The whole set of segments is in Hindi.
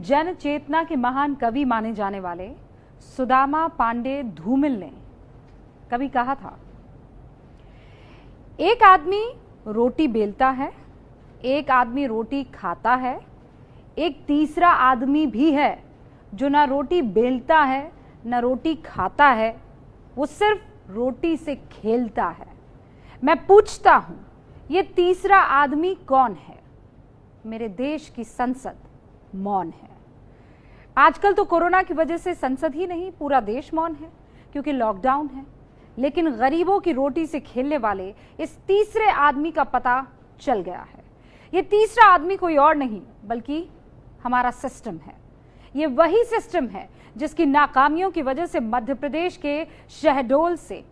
जन चेतना के महान कवि माने जाने वाले सुदामा पांडे धूमिल ने कभी कहा था, एक आदमी रोटी बेलता है, एक आदमी रोटी खाता है, एक तीसरा आदमी भी है जो ना रोटी बेलता है ना रोटी खाता है, वो सिर्फ रोटी से खेलता है। मैं पूछता हूं, ये तीसरा आदमी कौन है? मेरे देश की संसद मौन है। आजकल तो कोरोना की वजह से संसद ही नहीं, पूरा देश मौन है क्योंकि लॉकडाउन है। लेकिन गरीबों की रोटी से खेलने वाले इस तीसरे आदमी का पता चल गया है। ये तीसरा आदमी कोई और नहीं बल्कि हमारा सिस्टम है। ये वही सिस्टम है जिसकी नाकामियों की वजह से मध्य प्रदेश के शहडोल से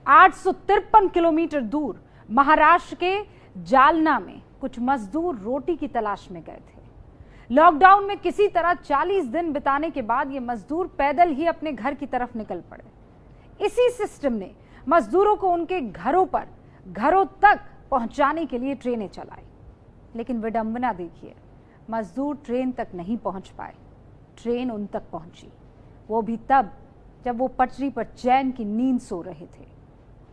853 किलोमीटर दूर महाराष्ट्र के जालना में कुछ मजदूर रोटी की तलाश में गए थे। लॉकडाउन में किसी तरह 40 दिन बिताने के बाद ये मजदूर पैदल ही अपने घर की तरफ निकल पड़े। इसी सिस्टम ने मजदूरों को उनके घरों तक पहुंचाने के लिए ट्रेनें चलाई। लेकिन विडंबना देखिए, मजदूर ट्रेन तक नहीं पहुंच पाए। ट्रेन उन तक पहुंची, वो भी तब जब वो पटरी पर चैन की नींद सो रहे थे।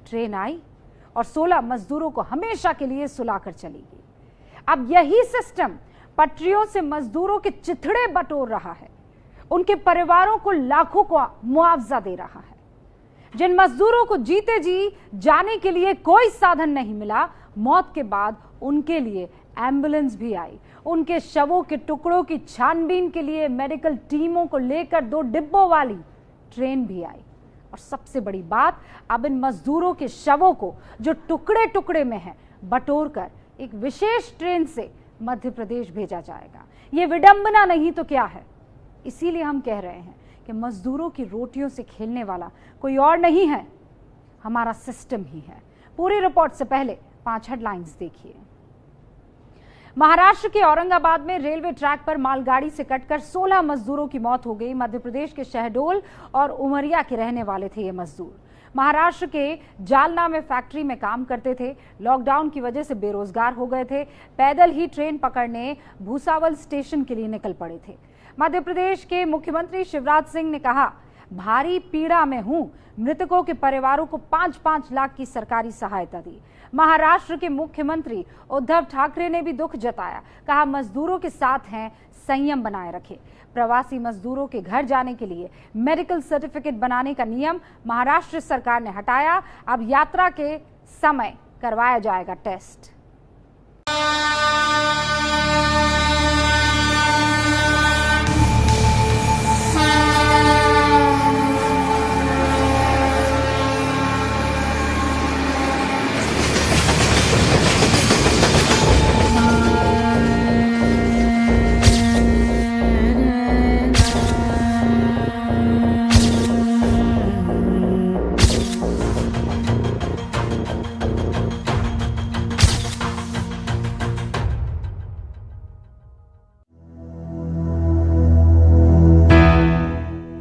ट्रेन आई और 16 मजदूरों को हमेशा के लिए सुलाकर चली गई। अब यही सिस्टम पटरियों से मजदूरों के चिथड़े बटोर रहा है, उनके परिवारों को लाखों का मुआवजा दे रहा है। जिन मजदूरों को जीते जी जाने के लिए कोई साधन नहीं मिला, मौत के बाद उनके लिए एम्बुलेंस भी आई। उनके शवों के टुकड़ों की छानबीन के लिए मेडिकल टीमों को लेकर 2 डिब्बों वाली ट्रेन भी आई। और सबसे बड़ी बात, अब इन मजदूरों के शवों को जो टुकड़े टुकड़े में हैं, बटोरकर एक विशेष ट्रेन से मध्य प्रदेश भेजा जाएगा। ये विडंबना नहीं तो क्या है? इसीलिए हम कह रहे हैं कि मजदूरों की रोटियों से खेलने वाला कोई और नहीं है, हमारा सिस्टम ही है। पूरी रिपोर्ट से पहले 5 हेडलाइंस देखिए। महाराष्ट्र के औरंगाबाद में रेलवे ट्रैक पर मालगाड़ी से कटकर 16 मजदूरों की मौत हो गई। मध्य प्रदेश के शहडोल और उमरिया के रहने वाले थे ये मजदूर। महाराष्ट्र के जालना में फैक्ट्री में काम करते थे। लॉकडाउन की वजह से बेरोजगार हो गए थे। पैदल ही ट्रेन पकड़ने भूसावल स्टेशन के लिए निकल पड़े थे। मध्य प्रदेश के मुख्यमंत्री शिवराज सिंह ने कहा, भारी पीड़ा में हूं। मृतकों के परिवारों को 5-5 लाख की सरकारी सहायता दी। महाराष्ट्र के मुख्यमंत्री उद्धव ठाकरे ने भी दुख जताया, कहा मजदूरों के साथ हैं, संयम बनाए रखे। प्रवासी मजदूरों के घर जाने के लिए मेडिकल सर्टिफिकेट बनाने का नियम महाराष्ट्र सरकार ने हटाया। अब यात्रा के समय करवाया जाएगा टेस्ट।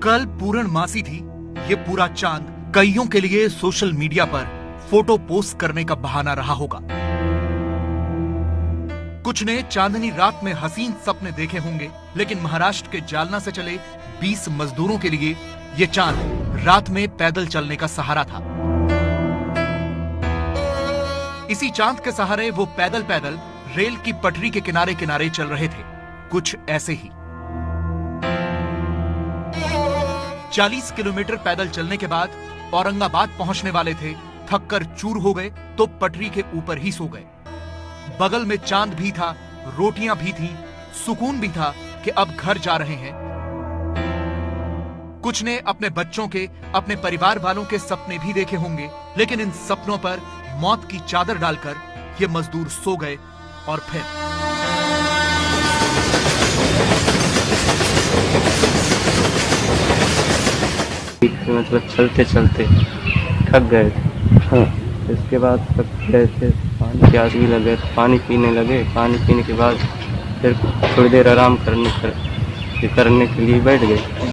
कल पूर्णमासी थी। ये पूरा चांद कईयों के लिए सोशल मीडिया पर फोटो पोस्ट करने का बहाना रहा होगा। कुछ ने चांदनी रात में हसीन सपने देखे होंगे, लेकिन महाराष्ट्र के जालना से चले 20 मजदूरों के लिए ये चांद रात में पैदल चलने का सहारा था। इसी चांद के सहारे वो पैदल पैदल रेल की पटरी के किनारे किनारे चल रहे थे, कुछ ऐसे ही। 40 किलोमीटर पैदल चलने के बाद औरंगाबाद पहुंचने वाले थे। थककर चूर हो गए तो पटरी के ऊपर ही सो गए। बगल में चांद भी था, रोटियां भी थी, सुकून भी था कि अब घर जा रहे हैं। कुछ ने अपने बच्चों के, अपने परिवार वालों के सपने भी देखे होंगे, लेकिन इन सपनों पर मौत की चादर डालकर ये मजदूर सो गए। और फिर मतलब चलते चलते थक गए थे। हाँ, इसके बाद थक गए थे, पानी प्यास भी लगे, पानी पीने लगे। पानी पीने के बाद फिर थोड़ी देर आराम करने के लिए बैठ गए।